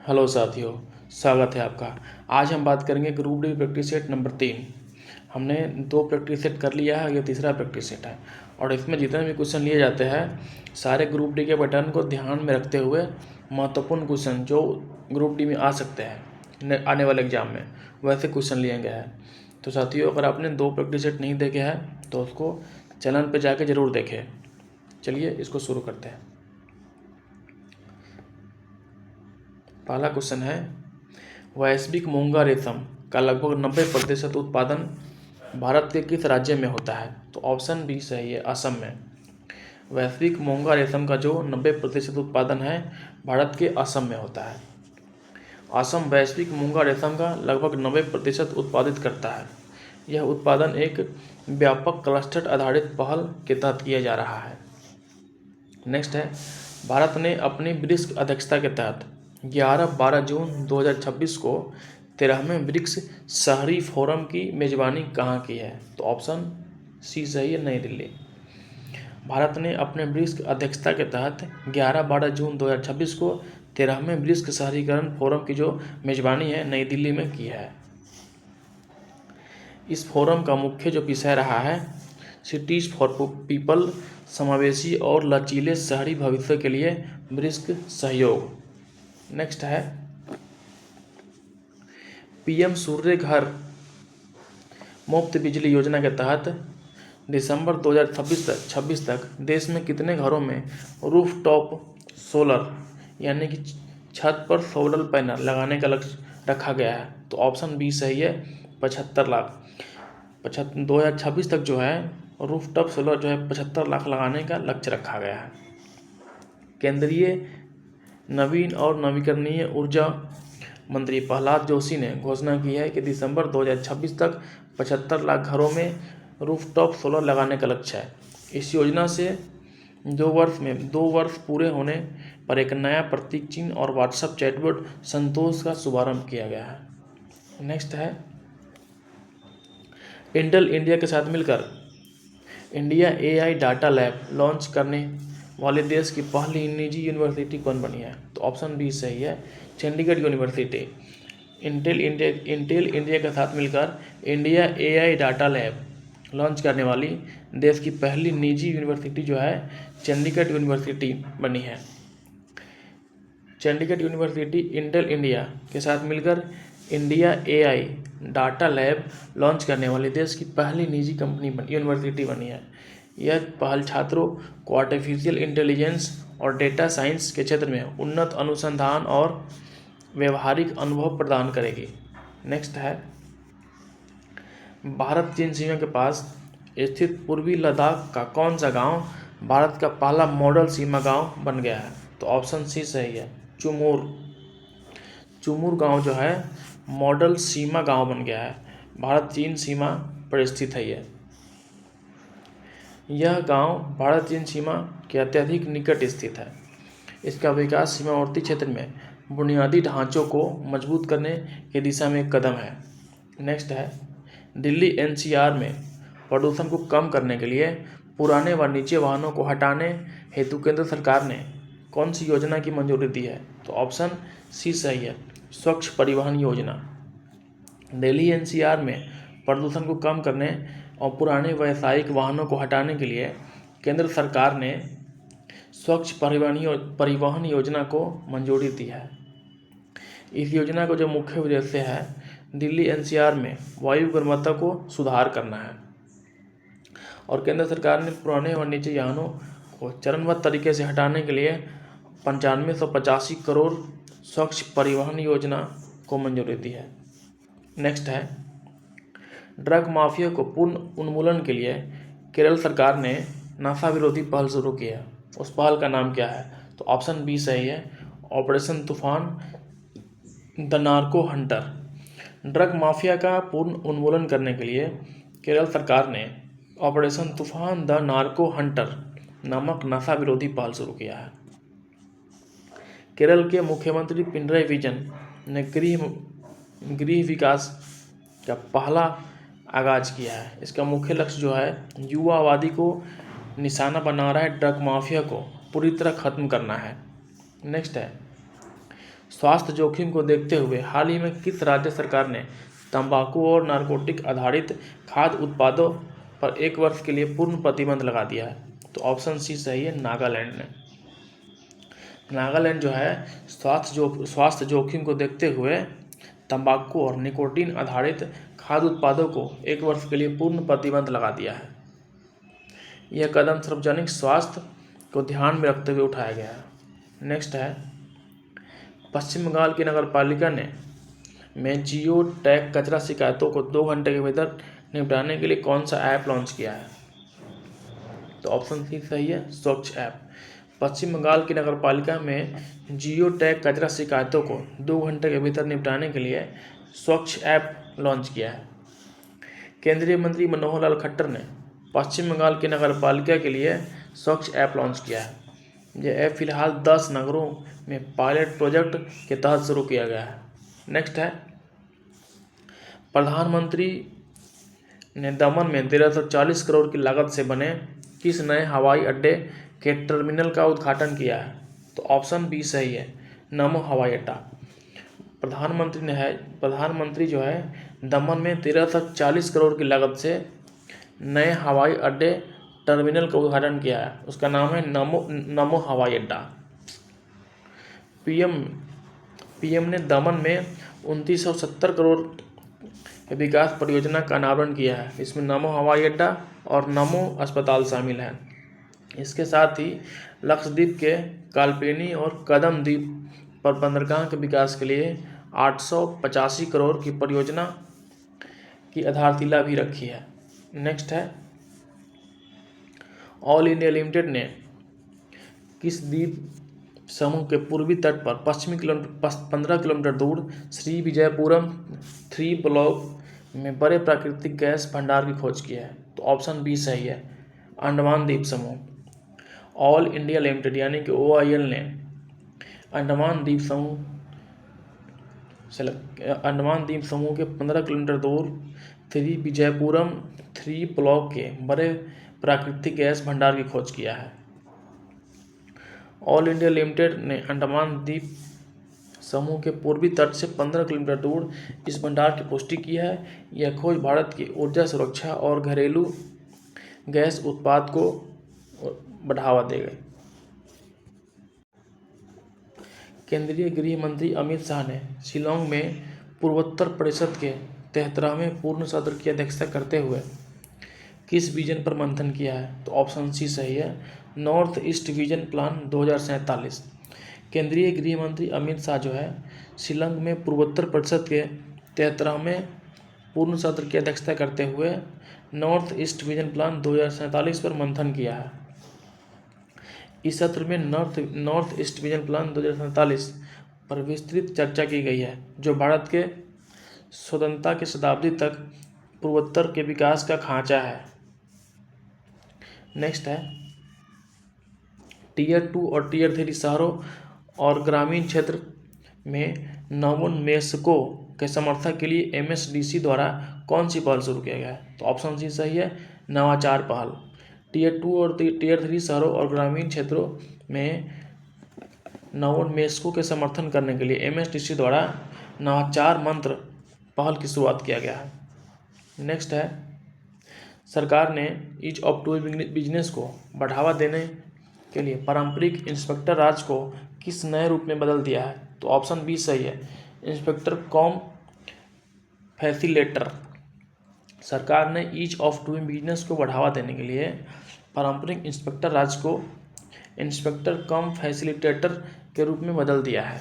Hello साथियों, स्वागत है आपका। आज हम बात करेंगे group D practice set number 3। हमने 2 प्रैक्टिस सेट कर लिया है, ये तीसरा प्रैक्टिस सेट है और इसमें जितने भी क्वेश्चन लिए जाते हैं सारे ग्रुप डी के पैटर्न को ध्यान में रखते हुए महत्वपूर्ण क्वेश्चन जो ग्रुप डी में आ सकते हैं आने वाले एग्जाम में, वैसे क्वेश्चन लिए गए हैं। तो साथियों, अगर आपने 2 प्रैक्टिस सेट नहीं देखे हैं तो उसको चैनल पर जाके ज़रूर देखें। चलिए इसको शुरू करते हैं। पहला क्वेश्चन है, वैश्विक मूंगा रेशम का लगभग 90% उत्पादन भारत के किस राज्य में होता है? तो ऑप्शन बी सही है, असम में। वैश्विक मूंगा रेशम का जो 90% उत्पादन है भारत के असम में होता है। असम वैश्विक मूंगा रेशम का लगभग 90% उत्पादित करता है। यह उत्पादन एक व्यापक क्लस्टर आधारित पहल के तहत किया जा रहा है। नेक्स्ट है, भारत ने अपनी ब्रिक्स अध्यक्षता के तहत 11-12 जून 2026 को 13वें ब्रिक्स शहरी फोरम की मेजबानी कहाँ की है? तो ऑप्शन सी सही है, नई दिल्ली। भारत ने अपने ब्रिक्स अध्यक्षता के तहत 11-12 जून 2026 को 13वें ब्रिक्स शहरीकरण फोरम की जो मेजबानी है नई दिल्ली में की है। इस फोरम का मुख्य जो विषय रहा है सिटीज फॉर पीपल, समावेशी और लचीले शहरी भविष्य के लिए ब्रिक्स सहयोग। नेक्स्ट है, पीएम सूर्य घर मुफ्त बिजली योजना के तहत दिसंबर 2026 तक देश में कितने घरों में रूफटॉप सोलर यानी कि छत पर सोलर पैनल लगाने का लक्ष्य रखा गया है? तो ऑप्शन बी सही है, 75 लाख। 2026 तक जो है रूफटॉप सोलर जो है 75 लाख लगाने का लक्ष्य रखा गया है। केंद्रीय नवीन और नवीकरणीय ऊर्जा मंत्री प्रहलाद जोशी ने घोषणा की है कि दिसंबर 2026 तक 75 लाख घरों में रूफटॉप सोलर लगाने का लक्ष्य है। इस योजना से 2 वर्ष पूरे होने पर एक नया प्रतीक चिन्ह और व्हाट्सएप चैटबॉट संतोष का शुभारंभ किया गया है। नेक्स्ट है, इंटेल इंडिया के साथ मिलकर India AI data lab launch करने वाले देश की पहली निजी यूनिवर्सिटी कौन बनी है? तो ऑप्शन बी सही है, चंडीगढ़ यूनिवर्सिटी। इंटेल इंडिया के साथ मिलकर India AI data lab launch करने वाली देश की पहली निजी यूनिवर्सिटी जो है चंडीगढ़ यूनिवर्सिटी बनी है। चंडीगढ़ यूनिवर्सिटी इंटेल इंडिया के साथ मिलकर India AI data lab launch करने वाली देश की पहली निजी यूनिवर्सिटी बनी है। यह पहल छात्रों को आर्टिफिशियल इंटेलिजेंस और डेटा साइंस के क्षेत्र में उन्नत अनुसंधान और व्यवहारिक अनुभव प्रदान करेगी। नेक्स्ट है, भारत चीन सीमा के पास स्थित पूर्वी लद्दाख का कौन सा गांव भारत का पहला मॉडल सीमा गांव बन गया है? तो ऑप्शन सी सही है, चुमूर गांव जो है मॉडल सीमा गांव बन गया है। भारत चीन सीमा पर स्थित है। यह गांव भारत चीन सीमा के अत्यधिक निकट स्थित है। इसका विकास सीमावर्ती क्षेत्र में बुनियादी ढांचों को मजबूत करने की दिशा में एक कदम है। नेक्स्ट है, दिल्ली एनसीआर में प्रदूषण को कम करने के लिए पुराने व नीचे वाहनों को हटाने हेतु केंद्र सरकार ने कौन सी योजना की मंजूरी दी है? तो ऑप्शन सी सही है, स्वच्छ परिवहन योजना। दिल्ली एनसीआर में प्रदूषण को कम करने और पुराने व्यावसायिक वाहनों को हटाने के लिए केंद्र सरकार ने स्वच्छ परिवहन योजना को मंजूरी दी है। इस योजना का जो मुख्य उद्देश्य है दिल्ली एनसीआर में वायु गुणवत्ता को सुधार करना है और केंद्र सरकार ने पुराने और निजी वाहनों को चरणबद्ध तरीके से हटाने के लिए 9585 करोड़ स्वच्छ परिवहन योजना को मंजूरी दी है। नेक्स्ट है, ड्रग माफिया को पूर्ण उन्मूलन के लिए केरल सरकार ने नशा विरोधी पहल शुरू की है। उस पहल का नाम क्या है? तो ऑप्शन बी सही है, ऑपरेशन तूफान the narco Hunter. Drug mafia का पूर्ण उन्मूलन करने के लिए केरल सरकार ने ऑपरेशन तूफान द नार्को हंटर नामक नशा विरोधी पहल शुरू किया है। केरल के मुख्यमंत्री पिनराई विजयन ने गृह विकास का पहला आगाज किया है। इसका मुख्य लक्ष्य जो है युवा आबादी को निशाना बना रहा है, ड्रग माफिया को पूरी तरह खत्म करना है। नेक्स्ट है, स्वास्थ्य जोखिम को देखते हुए हाल ही में किस राज्य सरकार ने तंबाकू और नारकोटिक आधारित खाद्य उत्पादों पर 1 वर्ष के लिए पूर्ण प्रतिबंध लगा दिया है? तो ऑप्शन सी सही है, नागालैंड ने। नागालैंड जो है स्वास्थ्य जोखिम को देखते हुए तंबाकू और निकोटीन आधारित खाद्य उत्पादों को 1 वर्ष के लिए पूर्ण प्रतिबंध लगा दिया है। यह कदम सार्वजनिक स्वास्थ्य को ध्यान में रखते हुए उठाया गया है। नेक्स्ट है, पश्चिम बंगाल की नगर पालिका में जियो टैग कचरा शिकायतों को 2 घंटे के भीतर निपटाने के लिए कौन सा ऐप लॉन्च किया है? तो ऑप्शन सी सही है, स्वच्छ ऐप। पश्चिम बंगाल की नगर पालिका में जियो टैग कचरा शिकायतों को 2 घंटे के भीतर निपटाने के लिए स्वच्छ ऐप लॉन्च किया है। केंद्रीय मंत्री मनोहर लाल खट्टर ने पश्चिम बंगाल की नगर पालिका के लिए स्वच्छ ऐप लॉन्च किया है। यह ऐप फिलहाल 10 नगरों में पायलट प्रोजेक्ट के तहत शुरू किया गया है। नेक्स्ट है, प्रधानमंत्री ने दमन में 1340 करोड़ की लागत से बने किस नए हवाई अड्डे के टर्मिनल का उद्घाटन किया है? तो ऑप्शन बी सही है, नमो हवाई अड्डा। प्रधानमंत्री जो है दमन में 1340 करोड़ की लागत से नए हवाई अड्डे टर्मिनल का उद्घाटन किया है। उसका नाम है नमो हवाई अड्डा। पीएम ने दमन में 2970 करोड़ विकास परियोजना का अनावरण किया है। इसमें नमो हवाई अड्डा और नमो अस्पताल शामिल है। इसके साथ ही लक्षद्वीप के कालपेनी और कदम द्वीप पर बंदरगाह के विकास के लिए 885 करोड़ की परियोजना की आधारशिला भी रखी है। नेक्स्ट है, ऑल इंडिया लिमिटेड ने किस द्वीप समूह के पूर्वी तट पर 15 किलोमीटर दूर श्री विजयपुरम 3 ब्लॉक में बड़े प्राकृतिक गैस भंडार की खोज की है? तो ऑप्शन बी सही है, अंडमान द्वीप समूह। ऑल इंडिया लिमिटेड यानी कि OIL ने अंडमान द्वीप समूह के 15 किलोमीटर दूर श्री विजयपुरम 3 ब्लॉक के बड़े प्राकृतिक गैस भंडार की खोज किया है। ऑल इंडिया लिमिटेड ने अंडमान द्वीप समूह के पूर्वी तट से 15 किलोमीटर दूर इस भंडार की पुष्टि की है। यह खोज भारत की ऊर्जा सुरक्षा और घरेलू गैस उत्पाद को बढ़ावा देगा। केंद्रीय गृह मंत्री अमित शाह ने शिलांग में पूर्वोत्तर परिषद के 73वें पूर्ण सत्र की अध्यक्षता करते हुए किस विजन पर मंथन किया है? तो ऑप्शन सी सही है, नॉर्थ ईस्ट विजन प्लान 2047। केंद्रीय गृह मंत्री अमित शाह जो है शिलांग में पूर्वोत्तर परिषद के 73वें पूर्ण सत्र की अध्यक्षता करते हुए नॉर्थ ईस्ट विजन प्लान 2047 पर मंथन किया है। इस सत्र में नॉर्थ ईस्ट विजन प्लान 2047 पर विस्तृत चर्चा की गई है, जो भारत के स्वतंत्रता की शताब्दी तक पूर्वोत्तर के विकास का खांचा है। नेक्स्ट है, टियर 2 और टियर 3 शहरों और ग्रामीण क्षेत्र में नवोन्मेषकों के समर्थन के लिए MSDC द्वारा कौन सी पहल शुरू किया गया है? तो ऑप्शन सी सही है, नवाचार पहल। टियर 2 और टियर 3 शहरों और ग्रामीण क्षेत्रों में नवोन्मेषकों के समर्थन करने के लिए MSDC द्वारा नवाचार मंत्र पहल की शुरुआत किया गया है। नेक्स्ट है, सरकार ने ईज ऑफ डूइंग बिजनेस को बढ़ावा देने के लिए पारंपरिक इंस्पेक्टर राज को किस नए रूप में बदल दिया है? तो ऑप्शन बी सही है, इंस्पेक्टर कॉम फैसिलेटर। सरकार ने ईज ऑफ डूइंग बिजनेस को बढ़ावा देने के लिए पारंपरिक इंस्पेक्टर राज को इंस्पेक्टर कम फैसिलिटेटर के रूप में बदल दिया है।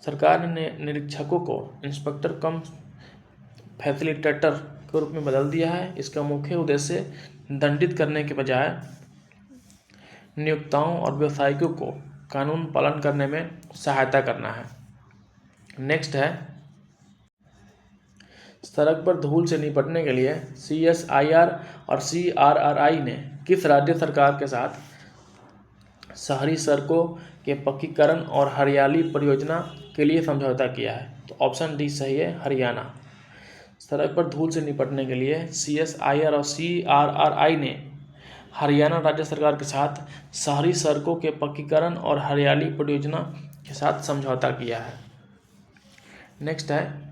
सरकार ने निरीक्षकों को इंस्पेक्टर कम फैसिलिटेटर के रूप में बदल दिया है। इसका मुख्य उद्देश्य दंडित करने के बजाय नियोक्ताओं और व्यवसायिकों को कानून पालन करने में सहायता करना है। नेक्स्ट है, सड़क पर धूल से निपटने के लिए CSIR और CRRI ने किस राज्य सरकार के साथ शहरी सड़कों के पक्कीकरण और हरियाली परियोजना के लिए समझौता किया है? तो ऑप्शन डी सही है, हरियाणा। सड़क पर धूल से निपटने के लिए CSIR और CRRI ने हरियाणा राज्य सरकार के साथ शहरी सड़कों के पक्कीकरण और हरियाली परियोजना के साथ समझौता किया है। नेक्स्ट है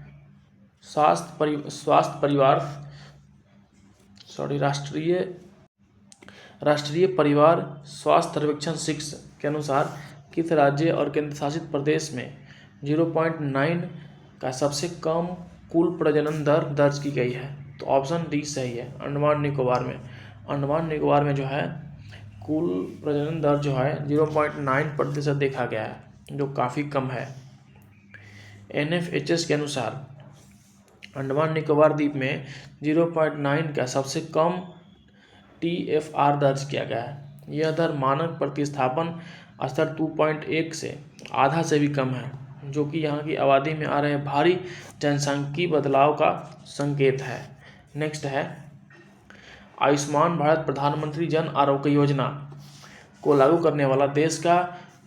राष्ट्रीय परिवार स्वास्थ्य सर्वेक्षण 6 के अनुसार किस राज्य और केंद्र शासित प्रदेश में 0.9 का सबसे कम कुल प्रजनन दर दर्ज की गई है? तो ऑप्शन डी सही है, अंडमान निकोबार में जो है कुल प्रजनन दर जो है 0.9% देखा गया है, जो काफ़ी कम है। NFHS के अनुसार अंडमान निकोबार द्वीप में 0.9 का सबसे कम TFR दर्ज किया गया है। यह दर मानक प्रतिस्थापन स्तर 2.1 से आधा से भी कम है, जो कि यहाँ की आबादी में आ रहे भारी जनसांख्यिकीय बदलाव का संकेत है। नेक्स्ट है आयुष्मान भारत प्रधानमंत्री जन आरोग्य योजना को लागू करने वाला देश का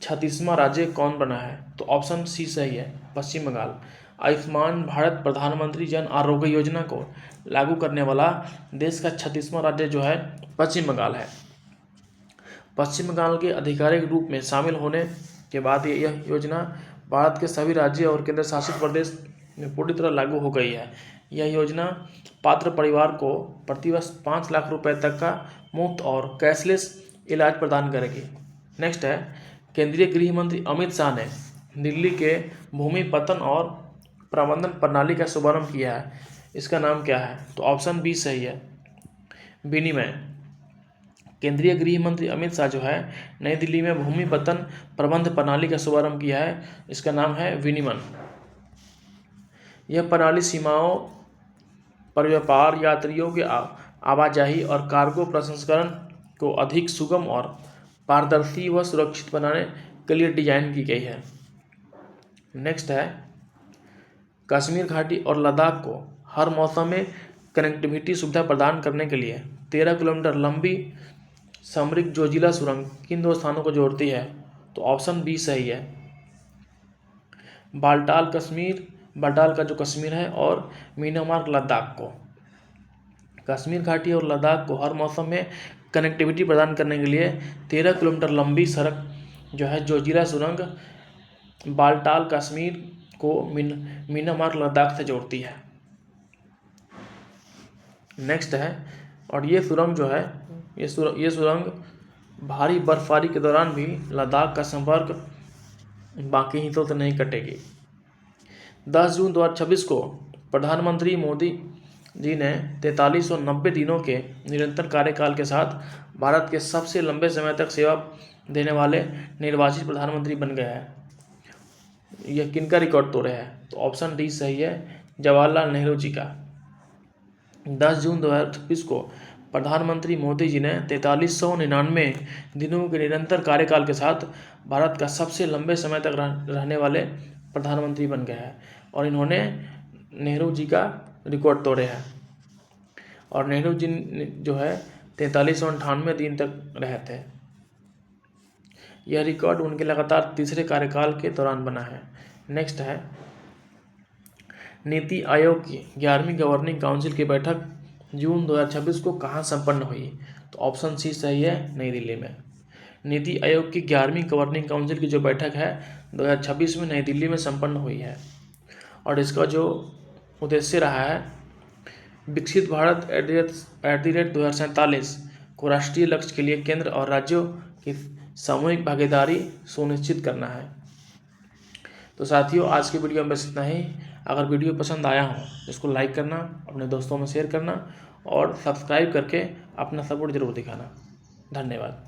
36वां राज्य कौन बना है? तो ऑप्शन सी सही है, पश्चिम बंगाल। आयुष्मान भारत प्रधानमंत्री जन आरोग्य योजना को लागू करने वाला देश का 36वां राज्य जो है पश्चिम बंगाल है। पश्चिम बंगाल के आधिकारिक रूप में शामिल होने के बाद यह योजना भारत के सभी राज्य और केंद्र शासित प्रदेश में पूरी तरह लागू हो गई है। यह योजना पात्र परिवार को प्रतिवर्ष 5 लाख रुपए तक का मुफ्त और कैशलेस इलाज प्रदान करेगी। नेक्स्ट है केंद्रीय गृह मंत्री अमित शाह ने दिल्ली के भूमि पत्तन और प्रबंधन प्रणाली का शुभारंभ किया है। इसका नाम क्या है? तो ऑप्शन बी सही है, विनिमय। केंद्रीय गृह मंत्री अमित शाह जो है नई दिल्ली में भूमि पत्तन प्रबंध प्रणाली का शुभारंभ किया है। इसका नाम है विनिमय। यह प्रणाली सीमाओं पर व्यापार, यात्रियों के आवाजाही और कार्गो प्रसंस्करण को अधिक सुगम और पारदर्शी व सुरक्षित बनाने के लिए डिजाइन की गई है। नेक्स्ट है कश्मीर घाटी और लद्दाख को हर मौसम में कनेक्टिविटी सुविधा प्रदान करने के लिए 13 किलोमीटर लंबी सामरिक जोजिला सुरंग किन दो स्थानों को जोड़ती है? तो ऑप्शन बी सही है, बाल्टाल का जो कश्मीर है और मीनामार लद्दाख को। कश्मीर घाटी और लद्दाख को हर मौसम में कनेक्टिविटी प्रदान करने के लिए 13 किलोमीटर लंबी सड़क जो है जोजिला सुरंग बाल्टाल कश्मीर को मीनामार लद्दाख से जोड़ती है। नेक्स्ट है और ये सुरंग जो है ये सुरंग भारी बर्फबारी के दौरान भी लद्दाख का संपर्क बाकी हिस्सों से नहीं कटेगी। 10 जून 2026 को प्रधानमंत्री मोदी जी ने 4390 दिनों के निरंतर कार्यकाल के साथ भारत के सबसे लंबे समय तक सेवा देने वाले निर्वाचित प्रधानमंत्री बन गए हैं। यह किनका रिकॉर्ड तोड़े हैं? तो ऑप्शन डी सही है, जवाहरलाल नेहरू जी का। 10 जून 2026 को प्रधानमंत्री मोदी जी ने 4399 दिनों के निरंतर कार्यकाल के साथ भारत का सबसे लंबे समय तक रहने वाले प्रधानमंत्री बन गए हैं और इन्होंने नेहरू जी का रिकॉर्ड तोड़े हैं। और नेहरू जी जो है 4398 दिन तक रहे थे। यह रिकॉर्ड उनके लगातार तीसरे कार्यकाल के दौरान बना है। नेक्स्ट है नीति आयोग की 11वीं गवर्निंग काउंसिल की बैठक जून 2026 को कहाँ संपन्न हुई? तो ऑप्शन सी सही है, नई दिल्ली में। नीति आयोग की 11वीं गवर्निंग काउंसिल की जो बैठक है 2026 में नई दिल्ली में संपन्न हुई है और इसका जो उद्देश्य रहा है विकसित भारत @2047 को राष्ट्रीय लक्ष्य के लिए केंद्र और राज्यों की सामूहिक भागीदारी सुनिश्चित करना है। तो साथियों आज की वीडियो में बस इतना ही। अगर वीडियो पसंद आया हो इसको लाइक करना, अपने दोस्तों में शेयर करना और सब्सक्राइब करके अपना सपोर्ट जरूर दिखाना। धन्यवाद।